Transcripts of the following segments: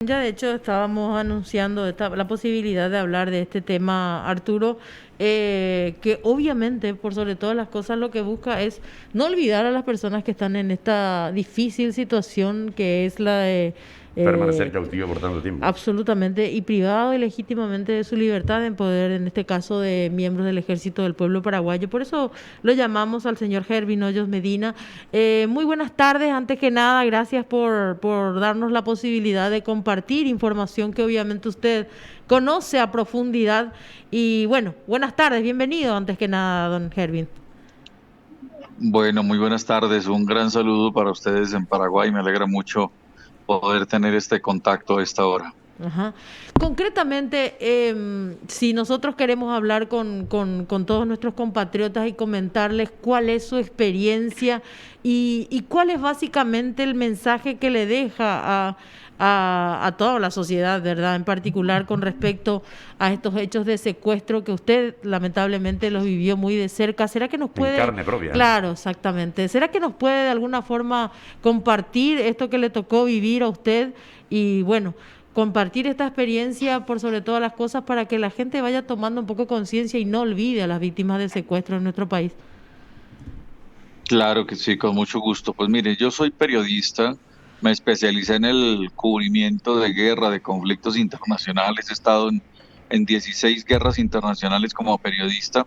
Ya de hecho estábamos anunciando la posibilidad de hablar de este tema, Arturo, que obviamente por sobre todas las cosas lo que busca es no olvidar a las personas que están en esta difícil situación que es la de Permanecer eh, cautivo por tanto tiempo. absolutamente y privado ilegítimamente de su libertad en poder, en este caso de miembros del Ejército del Pueblo Paraguayo. Por eso lo llamamos al señor Hervin Hoyos Medina. Muy buenas tardes, antes que nada, gracias por darnos la posibilidad de compartir información que obviamente usted conoce a profundidad. Y bueno, buenas tardes, bienvenido antes que nada, don Hervin. Bueno, muy buenas tardes. Un gran saludo para ustedes en Paraguay. Me alegra mucho poder tener este contacto a esta hora. Ajá. Concretamente, si nosotros queremos hablar con todos nuestros compatriotas y comentarles cuál es su experiencia y cuál es básicamente el mensaje que le deja a toda la sociedad, ¿verdad? En particular con respecto a estos hechos de secuestro que usted lamentablemente los vivió muy de cerca. ¿Será que nos En puede, carne propia, ¿eh? claro, exactamente, ¿será que nos puede de alguna forma compartir esto que le tocó vivir a usted? Y bueno, compartir esta experiencia por sobre todas las cosas para que la gente vaya tomando un poco conciencia y no olvide a las víctimas de secuestro en nuestro país. Claro que sí, con mucho gusto. Pues mire, yo soy periodista, me especialicé en el cubrimiento de guerra, de conflictos internacionales. He estado en 16 guerras internacionales como periodista.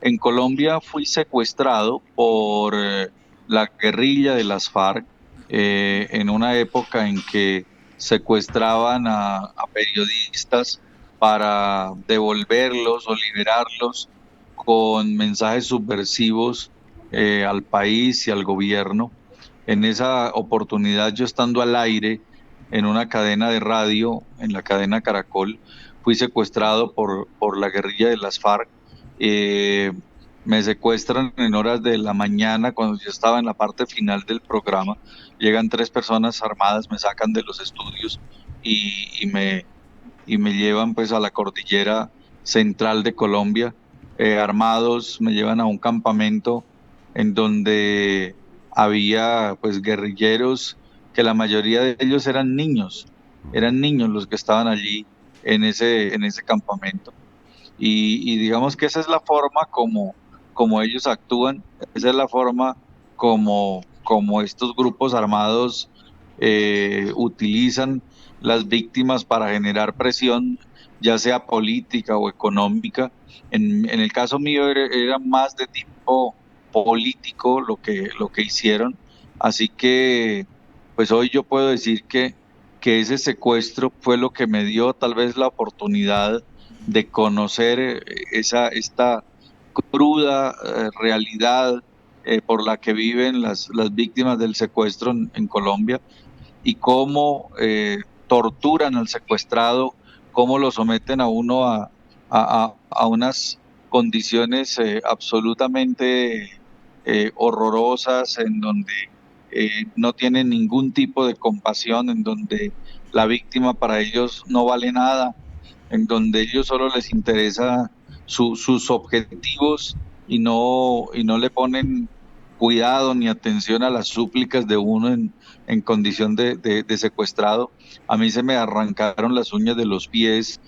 En Colombia fui secuestrado por la guerrilla de las FARC en una época en que secuestraban a periodistas para devolverlos o liberarlos con mensajes subversivos al país y al gobierno. En esa oportunidad, yo estando al aire en una cadena de radio, en la cadena Caracol, fui secuestrado por la guerrilla de las FARC. Eh, Me secuestran en horas de la mañana cuando yo estaba en la parte final del programa. Llegan tres personas armadas, me sacan de los estudios y me llevan pues a la cordillera central de Colombia. Armados, me llevan a un campamento en donde había pues guerrilleros que la mayoría de ellos eran niños los que estaban allí en ese campamento. Y digamos que esa es la forma como ellos actúan, esa es la forma como estos grupos armados utilizan las víctimas para generar presión, ya sea política o económica. En el caso mío era más de tipo político lo que hicieron, así que pues hoy yo puedo decir que ese secuestro fue lo que me dio tal vez la oportunidad de conocer esta cruda realidad por la que viven las víctimas del secuestro en Colombia y cómo torturan al secuestrado, cómo lo someten a uno a unas condiciones absolutamente horrorosas en donde no tienen ningún tipo de compasión, en donde la víctima para ellos no vale nada, en donde ellos solo les interesa sus objetivos y no le ponen cuidado ni atención a las súplicas de uno en condición de secuestrado. A mí se me arrancaron las uñas de los pies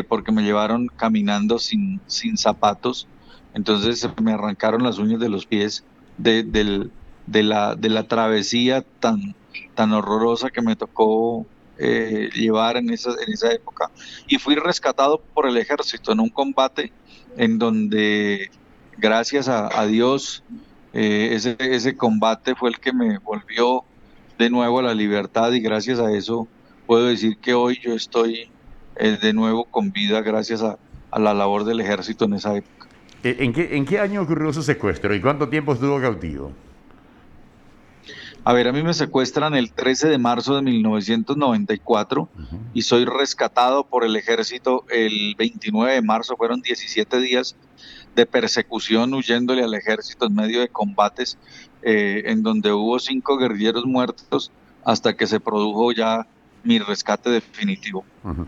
porque me llevaron caminando sin zapatos. Entonces se me arrancaron las uñas de los pies de la travesía tan horrorosa que me tocó llevar en esa época. Y fui rescatado por el ejército en un combate en donde, gracias a Dios, ese combate fue el que me volvió de nuevo a la libertad y gracias a eso puedo decir que hoy yo estoy de nuevo con vida gracias a la labor del ejército en esa época. En qué año ocurrió su secuestro y cuánto tiempo estuvo cautivo? A ver, a mí me secuestran el 13 de marzo de 1994 y soy rescatado por el ejército el 29 de marzo. Fueron 17 días de persecución huyéndole al ejército en medio de combates en donde hubo 5 guerrilleros muertos hasta que se produjo ya mi rescate definitivo. Ujú.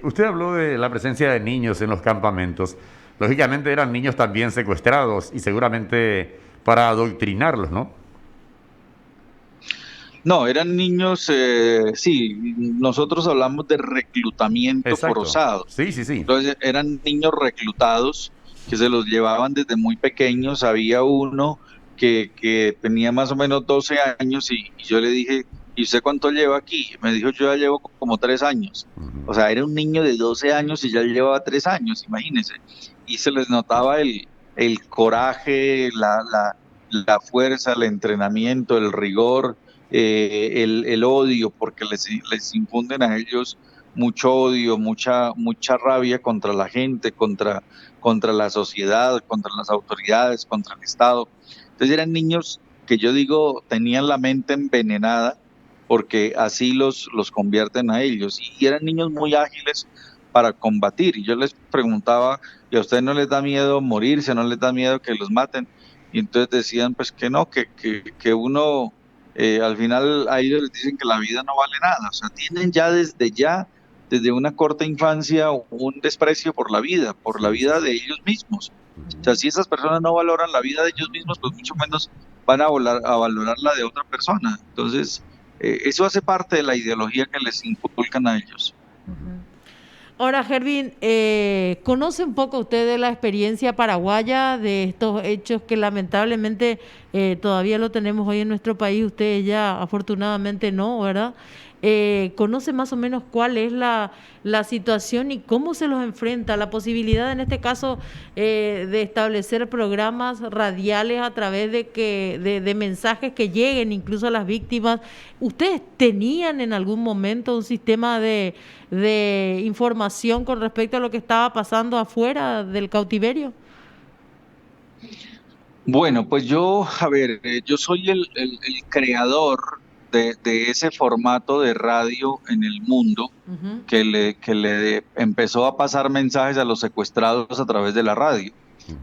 Usted habló de la presencia de niños en los campamentos. Lógicamente eran niños también secuestrados y seguramente para adoctrinarlos, ¿no? No, eran niños, sí, nosotros hablamos de reclutamiento Exacto. forzado. Sí, sí, sí. Entonces eran niños reclutados que se los llevaban desde muy pequeños. Había uno que tenía más o menos 12 años y yo le dije, ¿y usted cuánto lleva aquí? Me dijo, yo ya llevo como 3 años. Ujú. O sea, era un niño de 12 años y ya llevaba 3 años, imagínense. Y se les notaba el coraje, la fuerza, el entrenamiento, el rigor, el odio, porque les infunden a ellos mucho odio, mucha rabia contra la gente, contra la sociedad, contra las autoridades, contra el Estado. Entonces eran niños que yo digo tenían la mente envenenada porque así los convierten a ellos. Y eran niños muy ágiles para combatir. Y yo les preguntaba, ¿y a ustedes no les da miedo morirse, no les da miedo que los maten? Y entonces decían, pues que no, que uno, al final a ellos les dicen que la vida no vale nada. O sea, tienen desde una corta infancia, un desprecio por la Sí, sí, vida sí. de ellos mismos. O sea, Ujú. si esas personas no valoran la vida de ellos mismos, pues mucho menos van a valorar la de otra persona. Entonces, eso hace parte de la ideología que les inculcan a ellos. Ujú. Ahora, Gervin, ¿conoce un poco usted de la experiencia paraguaya, de estos hechos que lamentablemente todavía lo tenemos hoy en nuestro país? Usted ya afortunadamente no, ¿verdad? ¿Conoce más o menos cuál es la situación y cómo se los enfrenta? La posibilidad, en este caso, de establecer programas radiales a través de mensajes que lleguen incluso a las víctimas. ¿Ustedes tenían en algún momento un sistema de información con respecto a lo que estaba pasando afuera del cautiverio? Bueno, pues yo, a ver, yo soy el creador de ese formato de radio en el mundo Ujú, que le empezó a pasar mensajes a los secuestrados a través de la radio.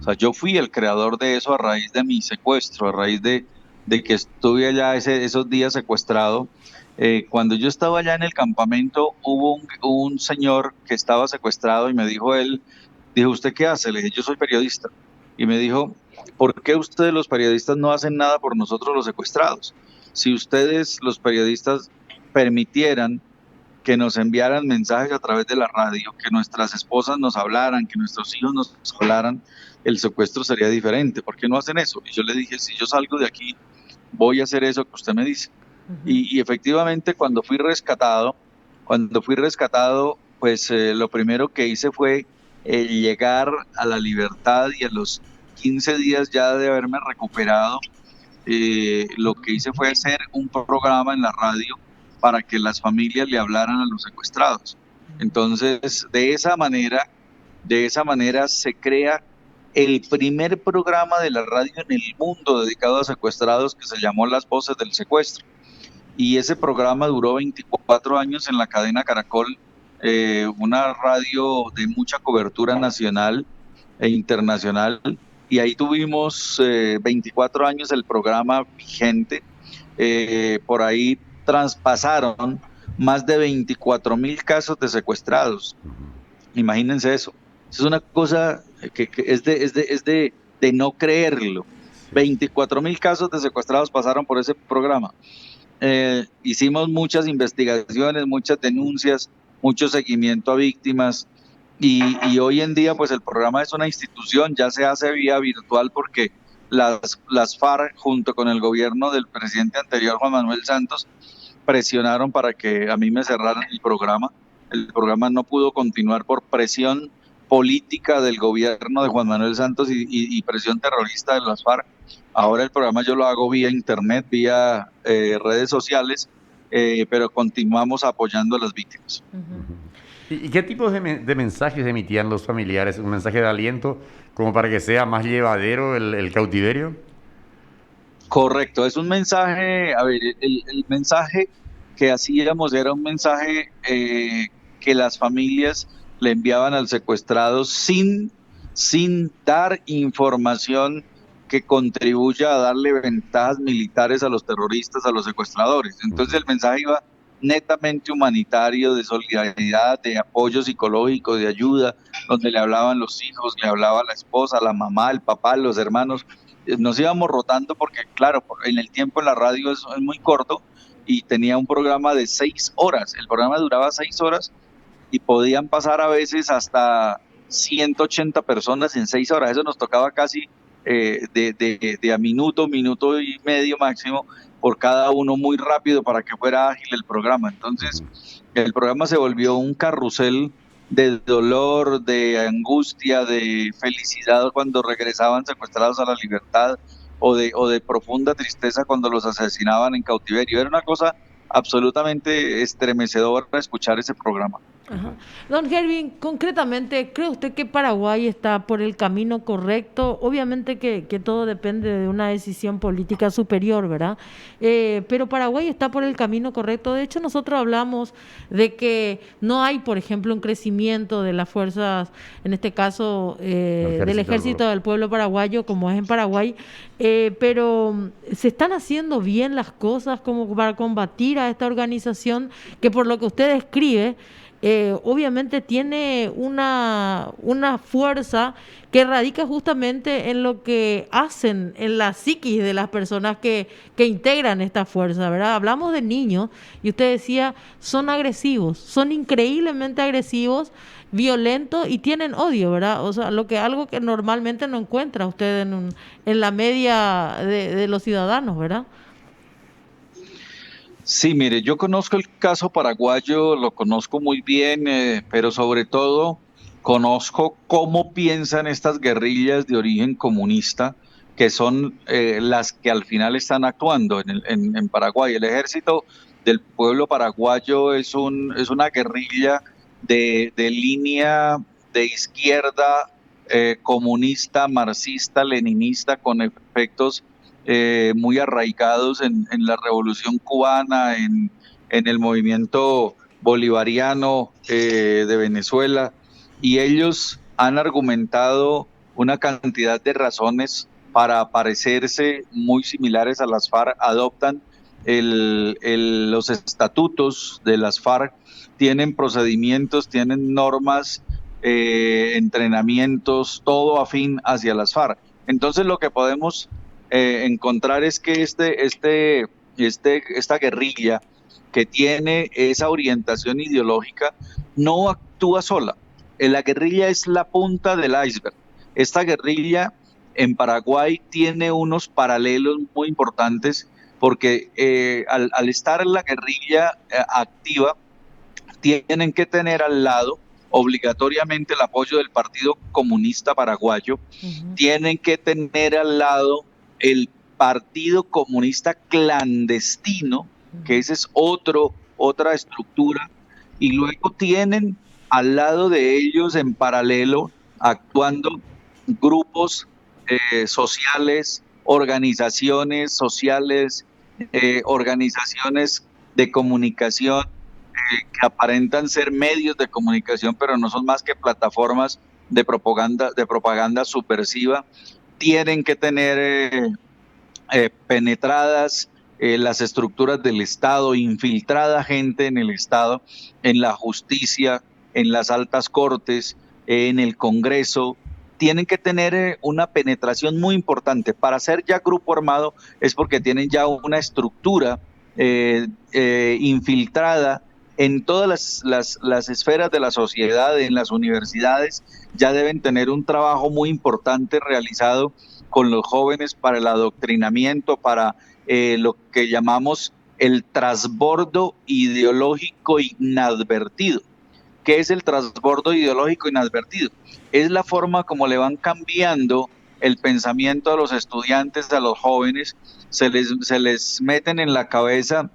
O sea, Ujú. yo fui el creador de eso a raíz de mi secuestro, a raíz de que estuve allá esos días secuestrado. Cuando yo estaba allá en el campamento, hubo un señor que estaba secuestrado y me dijo él, dijo, ¿usted qué hace? Le dije, yo soy periodista. Y me dijo, ¿por qué ustedes los periodistas no hacen nada por nosotros los secuestrados? Si ustedes los periodistas permitieran que nos enviaran mensajes a través de la radio, que nuestras esposas nos hablaran, que nuestros hijos nos hablaran, el secuestro sería diferente. ¿Por qué no hacen eso? Y yo le dije, si yo salgo de aquí, voy a hacer eso que usted me dice. ujú. Y efectivamente, cuando fui rescatado, pues lo primero que hice fue llegar a la libertad y a los 15 días ya de haberme recuperado, lo que hice fue hacer un programa en la radio para que las familias le hablaran a los secuestrados. Entonces, de esa manera se crea el primer programa de la radio en el mundo dedicado a secuestrados que se llamó Las Voces del Secuestro. Y ese programa duró 24 años en la cadena Caracol, una radio de mucha cobertura nacional e internacional. Y ahí tuvimos 24 años el programa vigente. Por ahí traspasaron más de 24.000 casos de secuestrados. Imagínense eso. Eso es una cosa que es de no creerlo. Sí. 24.000 casos de secuestrados pasaron por ese programa. Hicimos muchas investigaciones, muchas denuncias, mucho seguimiento a víctimas y hoy en día pues el programa es una institución, ya se hace vía virtual porque las FARC junto con el gobierno del presidente anterior Juan Manuel Santos presionaron para que a mí me cerraran el programa. El programa no pudo continuar por presión política del gobierno de Juan Manuel Santos y presión terrorista de las FARC. Ahora el programa yo lo hago vía internet, vía redes sociales, pero continuamos apoyando a las víctimas. Ujú. ¿Y qué tipos de mensajes emitían los familiares? ¿Un mensaje de aliento como para que sea más llevadero el cautiverio? Correcto, es un mensaje, a ver, el mensaje que hacíamos era un mensaje que las familias le enviaban al secuestrado sin dar información que contribuya a darle ventajas militares a los terroristas, a los secuestradores. Entonces Ujú. el mensaje iba netamente humanitario, de solidaridad, de apoyo psicológico, de ayuda, donde le hablaban los hijos, le hablaba la esposa, la mamá, el papá, los hermanos. Nos íbamos rotando porque, claro, en el tiempo en la radio es muy corto y tenía un programa de 6 horas. El programa duraba 6 horas y podían pasar a veces hasta 180 personas en 6 horas. Eso nos tocaba casi de a minuto, minuto y medio máximo por cada uno, muy rápido para que fuera ágil el programa. Entonces, el programa se volvió un carrusel de dolor, de angustia, de felicidad cuando regresaban secuestrados a la libertad, o de profunda tristeza cuando los asesinaban en cautiverio. Era una cosa absolutamente estremecedora escuchar ese programa. Ajá. Don Gervin, concretamente, ¿cree usted que Paraguay está por el camino correcto? Obviamente que todo depende de una decisión política superior, ¿verdad? Pero Paraguay está por el camino correcto. De hecho, nosotros hablamos de que no hay, por ejemplo, un crecimiento de las fuerzas, en este caso, del ejército del pueblo paraguayo, como es en Paraguay, pero se están haciendo bien las cosas como para combatir a esta organización que, por lo que usted describe, obviamente tiene una fuerza que radica justamente en lo que hacen en la psiquis de las personas que integran esta fuerza, ¿verdad? Hablamos de niños y usted decía, son agresivos, son increíblemente agresivos, violentos y tienen odio, ¿verdad? O sea, algo que normalmente no encuentra usted en la media de los ciudadanos, ¿verdad? Sí, mire, yo conozco el caso paraguayo, lo conozco muy bien, pero sobre todo conozco cómo piensan estas guerrillas de origen comunista, que son las que al final están actuando en Paraguay. El ejército del pueblo paraguayo es una guerrilla de línea de izquierda, comunista, marxista, leninista, con efectos muy arraigados en la Revolución Cubana, en el movimiento bolivariano de Venezuela, y ellos han argumentado una cantidad de razones para parecerse muy similares a las FARC. Adoptan los estatutos de las FARC, tienen procedimientos, tienen normas, entrenamientos, todo afín hacia las FARC. Entonces lo que podemos encontrar es que esta guerrilla que tiene esa orientación ideológica no actúa sola. La guerrilla es la punta del iceberg. Esta guerrilla en Paraguay tiene unos paralelos muy importantes porque al estar en la guerrilla activa, tienen que tener al lado obligatoriamente el apoyo del Partido Comunista Paraguayo, tienen que tener al lado el Partido Comunista Clandestino, que ese es otra estructura, y luego tienen al lado de ellos en paralelo actuando grupos sociales, organizaciones sociales, organizaciones de comunicación que aparentan ser medios de comunicación, pero no son más que plataformas de propaganda subversiva. Tienen que tener penetradas las estructuras del Estado, infiltrada gente en el Estado, en la justicia, en las altas cortes, en el Congreso. Tienen que tener una penetración muy importante. Para ser ya grupo armado es porque tienen ya una estructura infiltrada en todas las esferas de la sociedad, en las universidades. Ya deben tener un trabajo muy importante realizado con los jóvenes para el adoctrinamiento, para lo que llamamos el transbordo ideológico inadvertido. ¿Qué es el transbordo ideológico inadvertido? Es la forma como le van cambiando el pensamiento a los estudiantes, a los jóvenes, se les meten en la cabeza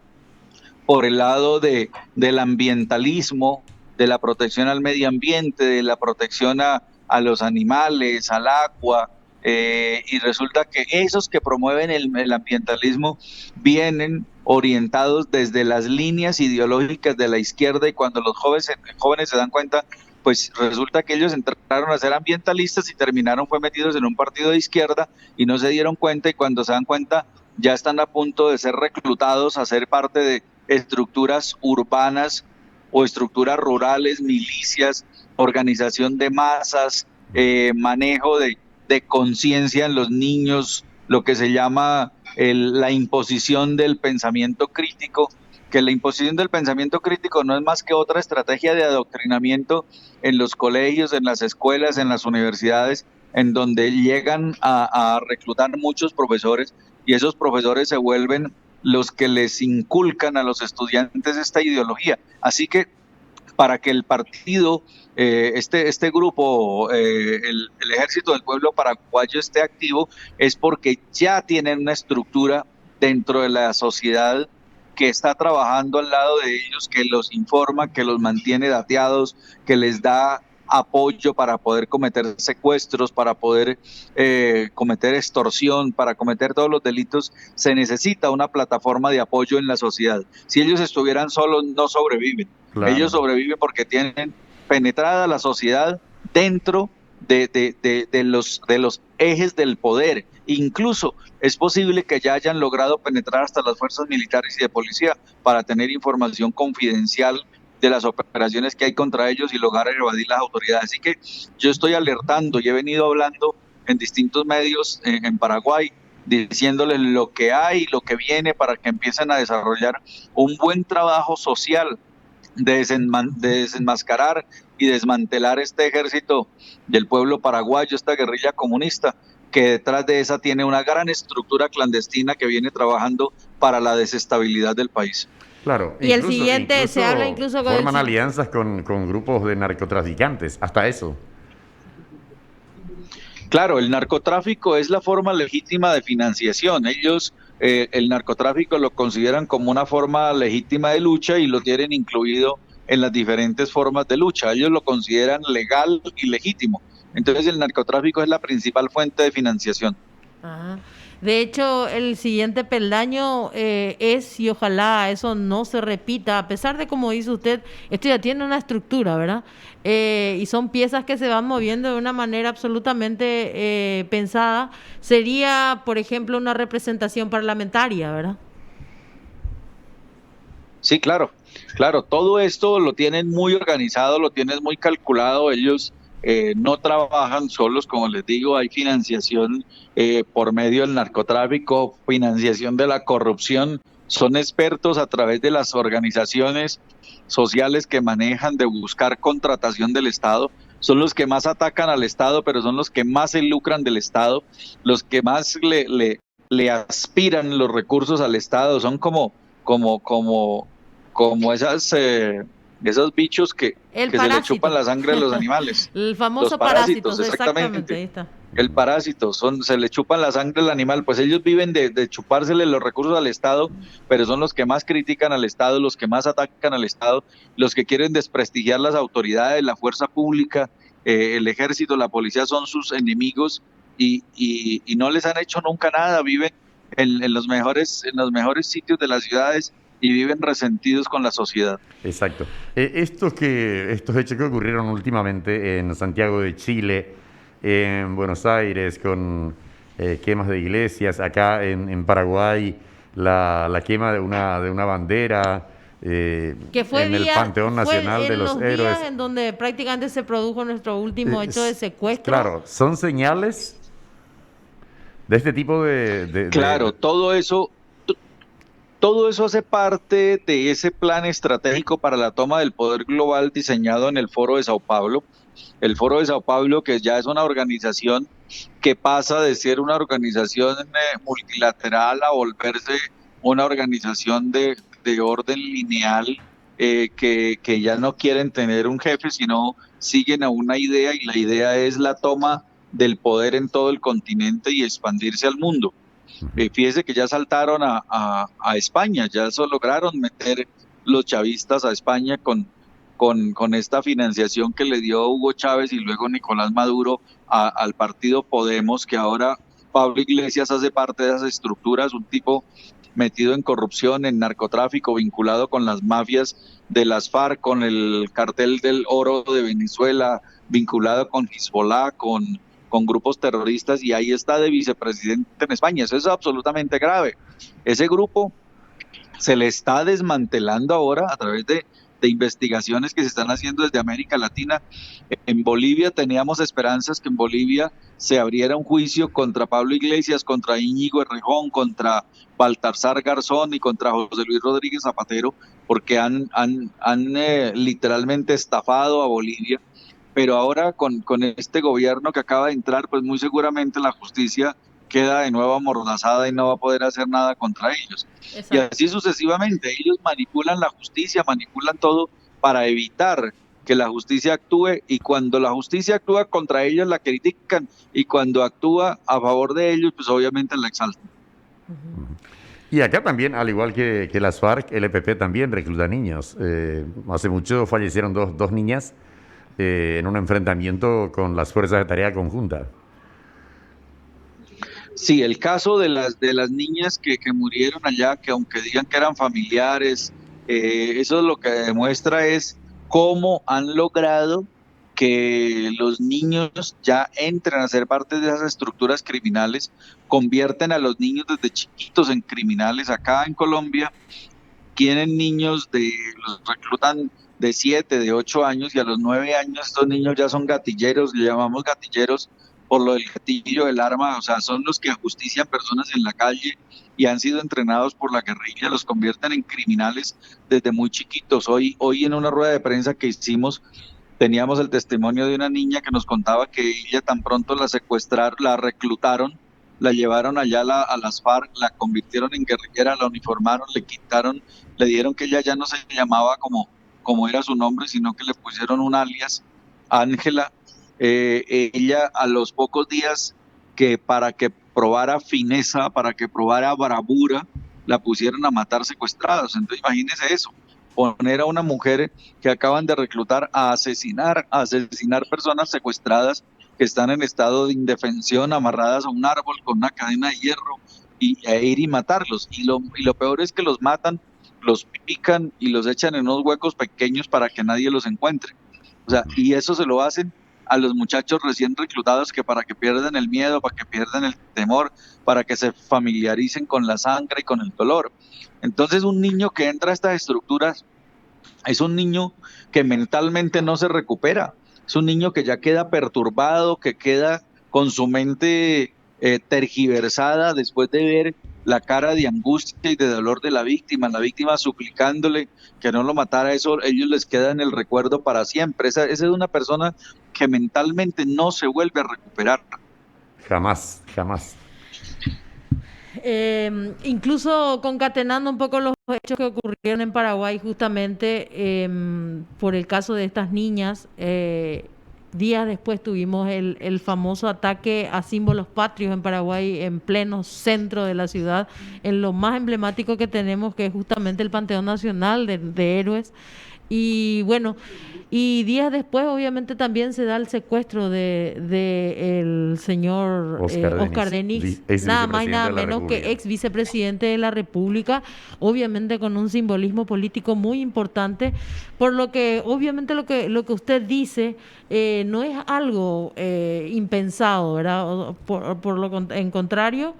por el lado del ambientalismo, de la protección al medio ambiente, de la protección a los animales, al agua, y resulta que esos que promueven el ambientalismo vienen orientados desde las líneas ideológicas de la izquierda, y cuando los jóvenes se dan cuenta, pues resulta que ellos entraron a ser ambientalistas y terminaron fue metidos en un partido de izquierda y no se dieron cuenta, y cuando se dan cuenta ya están a punto de ser reclutados a ser parte de estructuras urbanas o estructuras rurales, milicias, organización de masas, manejo de conciencia en los niños, lo que se llama la imposición del pensamiento crítico. que la imposición del pensamiento crítico no es más que otra estrategia de adoctrinamiento en los colegios, en las escuelas, en las universidades, en donde llegan a reclutar muchos profesores y esos profesores se vuelven los que les inculcan a los estudiantes esta ideología. Así que para que el partido, este grupo, el Ejército del Pueblo Paraguayo esté activo, es porque ya tienen una estructura dentro de la sociedad que está trabajando al lado de ellos, que los informa, que los mantiene dateados, que les da apoyo para poder cometer secuestros, para poder cometer extorsión, para cometer todos los delitos. Se necesita una plataforma de apoyo en la sociedad. Si ellos estuvieran solos, no sobreviven. Claro. Ellos sobreviven porque tienen penetrada la sociedad dentro de los ejes del poder. Incluso es posible que ya hayan logrado penetrar hasta las fuerzas militares y de policía para tener información confidencial de las operaciones que hay contra ellos y lograr evadir las autoridades. Así que yo estoy alertando y he venido hablando en distintos medios en Paraguay, diciéndoles lo que hay, lo que viene, para que empiecen a desarrollar un buen trabajo social de desenmascarar y desmantelar este ejército del pueblo paraguayo, esta guerrilla comunista, que detrás de esa tiene una gran estructura clandestina que viene trabajando para la desestabilidad del país. Claro. Y el siguiente, se habla incluso con forman alianzas con grupos de narcotraficantes, hasta eso. Claro, el narcotráfico es la forma legítima de financiación. Ellos el narcotráfico lo consideran como una forma legítima de lucha y lo tienen incluido en las diferentes formas de lucha. Ellos lo consideran legal y legítimo. Entonces el narcotráfico es la principal fuente de financiación. Ajá. De hecho, el siguiente peldaño es, y ojalá eso no se repita, a pesar de, como dice usted, esto ya tiene una estructura, ¿verdad? Y son piezas que se van moviendo de una manera absolutamente pensada. Sería, por ejemplo, una representación parlamentaria, ¿verdad? Sí, claro, todo esto lo tienen muy organizado, lo tienen muy calculado. Ellos no trabajan solos, como les digo, hay financiación por medio del narcotráfico, financiación de la corrupción. Son expertos a través de las organizaciones sociales que manejan de buscar contratación del Estado. Son los que más atacan al Estado, pero son los que más se lucran del Estado, los que más le aspiran los recursos al Estado. Son como esos bichos que se le chupan la sangre a los animales. El famoso Los parásitos, exactamente, ahí está. El parásito, se le chupan la sangre al animal, pues ellos viven de chupársele los recursos al Estado, pero son los que más critican al Estado, los que más atacan al Estado, los que quieren desprestigiar las autoridades, la fuerza pública, el ejército, la policía son sus enemigos y no les han hecho nunca nada. Viven en los mejores sitios de las ciudades y viven resentidos con la sociedad. Exacto. Estos hechos que ocurrieron últimamente en Santiago de Chile, en Buenos Aires, con quemas de iglesias, acá en Paraguay, la quema de una bandera, que fue en el Panteón Nacional de los Héroes. Días en donde prácticamente se produjo nuestro último hecho de secuestro. Claro, son señales de este tipo de Claro, todo eso hace parte de ese plan estratégico para la toma del poder global diseñado en el Foro de Sao Paulo. El Foro de Sao Paulo, que ya es una organización que pasa de ser una organización multilateral a volverse una organización de orden lineal, que ya no quieren tener un jefe, sino siguen a una idea, y la idea es la toma del poder en todo el continente y expandirse al mundo. Fíjese que ya saltaron a España, ya eso lograron meter los chavistas a España con esta financiación que le dio Hugo Chávez y luego Nicolás Maduro al partido Podemos, que ahora Pablo Iglesias hace parte de esas estructuras, un tipo metido en corrupción, en narcotráfico, vinculado con las mafias de las FARC, con el cartel del oro de Venezuela, vinculado con Hezbollah, con grupos terroristas, y ahí está de vicepresidente en España. Eso es absolutamente grave. Ese grupo se le está desmantelando ahora a través de de investigaciones que se están haciendo desde América Latina. En Bolivia teníamos esperanzas que en Bolivia se abriera un juicio contra Pablo Iglesias, contra Íñigo Errejón, contra Baltasar Garzón y contra José Luis Rodríguez Zapatero, porque han literalmente estafado a Bolivia. Pero ahora con este gobierno que acaba de entrar, pues muy seguramente la justicia queda de nuevo amordazada y no va a poder hacer nada contra ellos. Y Exacto. así sucesivamente, ellos manipulan la justicia, manipulan todo para evitar que la justicia actúe, y cuando la justicia actúa contra ellos la critican, y cuando actúa a favor de ellos, pues obviamente la exaltan. Y acá también, al igual que las FARC, el EPP también recluta niños. Hace mucho fallecieron dos niñas en un enfrentamiento con las fuerzas de tarea conjunta. Sí, el caso de las niñas que murieron allá, que aunque digan que eran familiares, eso es lo que demuestra es cómo han logrado que los niños ya entren a ser parte de esas estructuras criminales, convierten a los niños desde chiquitos en criminales. Acá en Colombia tienen niños los reclutan de 7, de 8 años, y a los 9 años estos niños ya son gatilleros, le llamamos gatilleros por lo del gatillo del arma, o sea, son los que ajustician personas en la calle y han sido entrenados por la guerrilla, los convierten en criminales desde muy chiquitos. Hoy en una rueda de prensa que hicimos, teníamos el testimonio de una niña que nos contaba que ella tan pronto la secuestraron, la reclutaron, la llevaron allá a las FARC, la convirtieron en guerrillera, la uniformaron, le quitaron, le dieron que ella ya no se llamaba como era su nombre, sino que le pusieron un alias, Ángela. Ella a los pocos días, que para que probara fineza, para que probara bravura, la pusieron a matar secuestrados. Entonces imagínese eso, poner a una mujer que acaban de reclutar a asesinar personas secuestradas que están en estado de indefensión, amarradas a un árbol con una cadena de hierro, e ir y matarlos. Y lo peor es que los matan, los pican y los echan en unos huecos pequeños para que nadie los encuentre. O sea, y eso se lo hacen a los muchachos recién reclutados, que para que pierdan el miedo, para que pierdan el temor, para que se familiaricen con la sangre y con el dolor. Entonces un niño que entra a estas estructuras es un niño que mentalmente no se recupera, es un niño que ya queda perturbado, que queda con su mente tergiversada después de ver la cara de angustia y de dolor de la víctima suplicándole que no lo matara. Eso ellos les queda en el recuerdo para siempre. Esa es una persona que mentalmente no se vuelve a recuperar. Jamás, jamás. Incluso concatenando un poco los hechos que ocurrieron en Paraguay, justamente por el caso de estas niñas, días después tuvimos el famoso ataque a símbolos patrios en Paraguay, en pleno centro de la ciudad, en lo más emblemático que tenemos, que es justamente el Panteón Nacional de Héroes. Y bueno, y días después obviamente también se da el secuestro de el señor Oscar Denis, ex nada más y vicepresidente nada de la menos República. que ex vicepresidente de la República, obviamente con un simbolismo político muy importante, por lo que obviamente lo que usted dice no es algo impensado, ¿verdad? En contrario,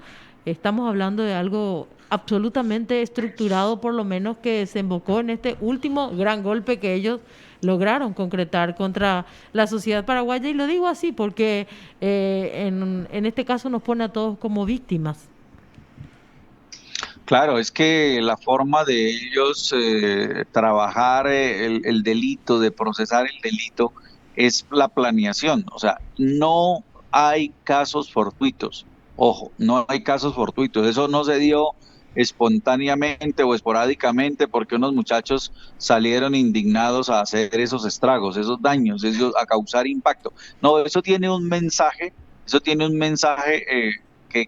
estamos hablando de algo absolutamente estructurado, por lo menos que desembocó en este último gran golpe que ellos lograron concretar contra la sociedad paraguaya. Y lo digo así porque en este caso nos pone a todos como víctimas. Claro, es que la forma de ellos trabajar el delito, de procesar el delito, es la planeación. O sea, no hay casos fortuitos. Ojo, no hay casos fortuitos. Eso no se dio espontáneamente o esporádicamente porque unos muchachos salieron indignados a hacer esos estragos, esos daños, a causar impacto. No, eso tiene un mensaje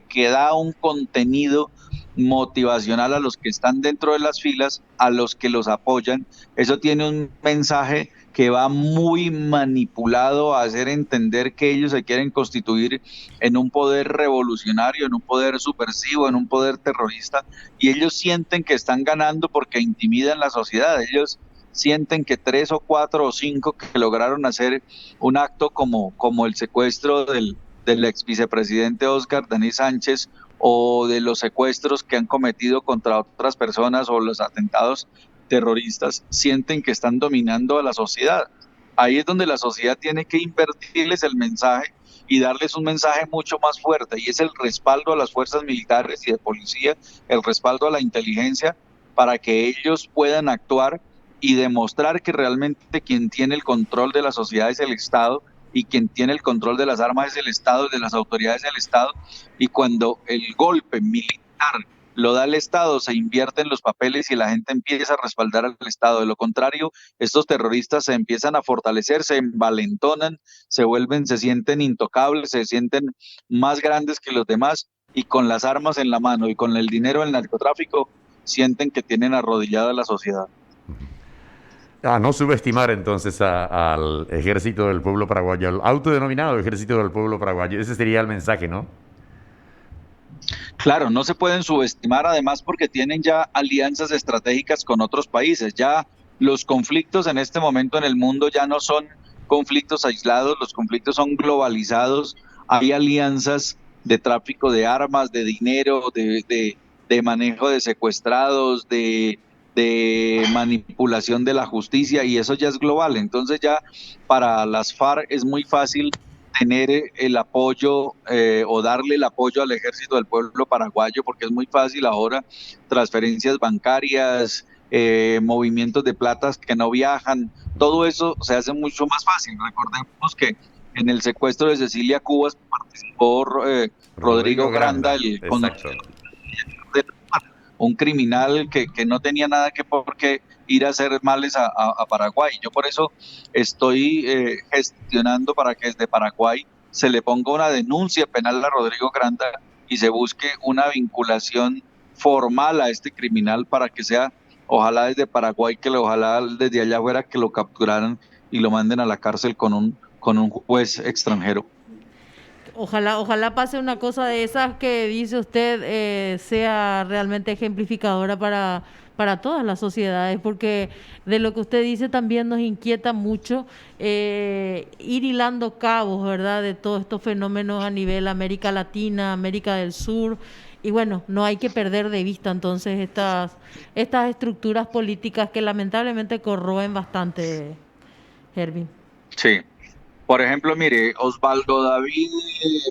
que da un contenido motivacional a los que están dentro de las filas, a los que los apoyan. Eso tiene un mensaje que va muy manipulado a hacer entender que ellos se quieren constituir en un poder revolucionario, en un poder subversivo, en un poder terrorista, y ellos sienten que están ganando porque intimidan la sociedad. Ellos sienten que 3 o 4 o 5 que lograron hacer un acto como el secuestro del ex vicepresidente Oscar Denis Sánchez, o de los secuestros que han cometido contra otras personas, o los atentados terroristas sienten que están dominando a la sociedad. Ahí es donde la sociedad tiene que invertirles el mensaje y darles un mensaje mucho más fuerte, y es el respaldo a las fuerzas militares y de policía, el respaldo a la inteligencia, para que ellos puedan actuar y demostrar que realmente quien tiene el control de la sociedad es el Estado, y quien tiene el control de las armas es el Estado, de las autoridades del Estado, y cuando el golpe militar lo da el Estado, se invierten los papeles y la gente empieza a respaldar al Estado. De lo contrario, estos terroristas se empiezan a fortalecer, se envalentonan, se sienten intocables, se sienten más grandes que los demás, y con las armas en la mano y con el dinero del narcotráfico sienten que tienen arrodillada a la sociedad. No subestimar entonces al ejército del pueblo paraguayo, al autodenominado ejército del pueblo paraguayo. Ese sería el mensaje, ¿no? Claro, no se pueden subestimar, además porque tienen ya alianzas estratégicas con otros países. Ya los conflictos en este momento en el mundo ya no son conflictos aislados, los conflictos son globalizados. Hay alianzas de tráfico de armas, de dinero, de manejo de secuestrados, de manipulación de la justicia, y eso ya es global. Entonces ya para las FARC es muy fácil tener el apoyo o darle el apoyo al ejército del pueblo paraguayo, porque es muy fácil ahora, transferencias bancarias, movimientos de platas que no viajan, todo eso se hace mucho más fácil. Recordemos que en el secuestro de Cecilia Cubas participó Rodrigo Granda, el conductor, un criminal que no tenía nada que por qué ir a hacer males a Paraguay. Yo por eso estoy gestionando para que desde Paraguay se le ponga una denuncia penal a Rodrigo Granda y se busque una vinculación formal a este criminal, para que sea, ojalá desde Paraguay, ojalá desde allá fuera, que lo capturaran y lo manden a la cárcel con un juez extranjero. Ojalá pase una cosa de esas que dice usted, sea realmente ejemplificadora para todas las sociedades, porque de lo que usted dice también nos inquieta mucho ir hilando cabos, ¿verdad?, de todos estos fenómenos a nivel América Latina, América del Sur. Y bueno, no hay que perder de vista entonces estas estructuras políticas que lamentablemente corroen bastante, Hervin. Sí. Por ejemplo, mire, Osvaldo David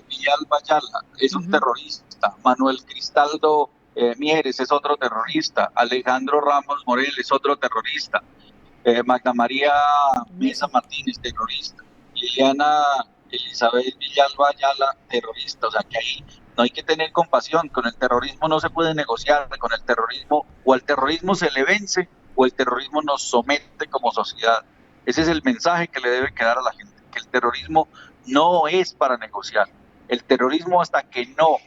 Villalba Ayala es un terrorista, Manuel Cristaldo Mieres es otro terrorista, Alejandro Ramos Morel es otro terrorista, Magda María Mesa Martínez, terrorista, Liliana Elizabeth Villalba Ayala, terrorista. O sea que ahí no hay que tener compasión, con el terrorismo no se puede negociar, con el terrorismo o al terrorismo se le vence o el terrorismo nos somete como sociedad. Ese es el mensaje que le debe quedar a la gente, que el terrorismo no es para negociar. El terrorismo, hasta que no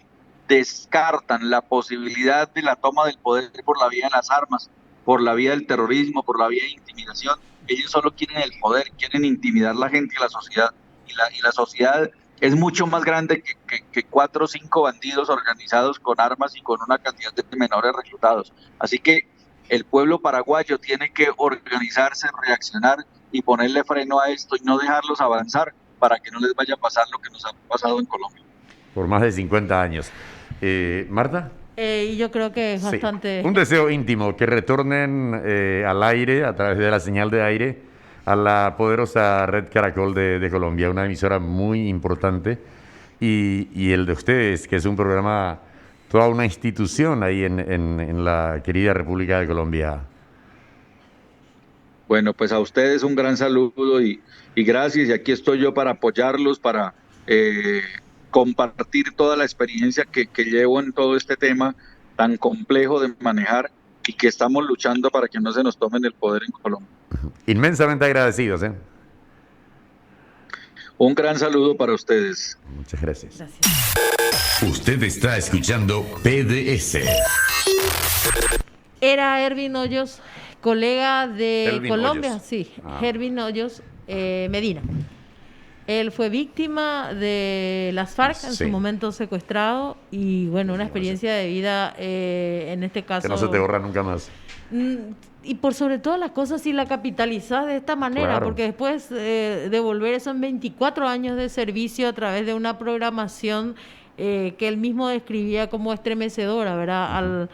descartan la posibilidad de la toma del poder por la vía de las armas, por la vía del terrorismo, por la vía de intimidación, ellos solo quieren el poder, quieren intimidar a la gente y la sociedad. Y la sociedad es mucho más grande que 4 o 5 bandidos organizados con armas y con una cantidad de menores reclutados. Así que el pueblo paraguayo tiene que organizarse, reaccionar y ponerle freno a esto y no dejarlos avanzar, para que no les vaya a pasar lo que nos ha pasado en Colombia. Por más de 50 años. ¿Marta? Y yo creo que es bastante... Un deseo íntimo, que retornen al aire, a través de la señal de aire, a la poderosa Red Caracol de Colombia, una emisora muy importante, y el de ustedes, que es un programa, toda una institución ahí en la querida República de Colombia. Bueno, pues a ustedes un gran saludo y gracias, y aquí estoy yo para apoyarlos, para compartir toda la experiencia que llevo en todo este tema tan complejo de manejar, y que estamos luchando para que no se nos tomen el poder en Colombia. Inmensamente agradecidos, ¿eh? Un gran saludo para ustedes. Muchas gracias. Usted está escuchando PDS. Era Hervin Hoyos, colega de Hervin Colombia, Hoyos. sí, Hervin Hoyos Medina. Él fue víctima de las FARC, en su momento secuestrado, y bueno, una experiencia de vida, en este caso... Que no se te borra nunca más. Y por sobre todas las cosas, si la capitalizás de esta manera, Claro. porque después de volver esos 24 años de servicio a través de una programación que él mismo describía como estremecedora, ¿verdad?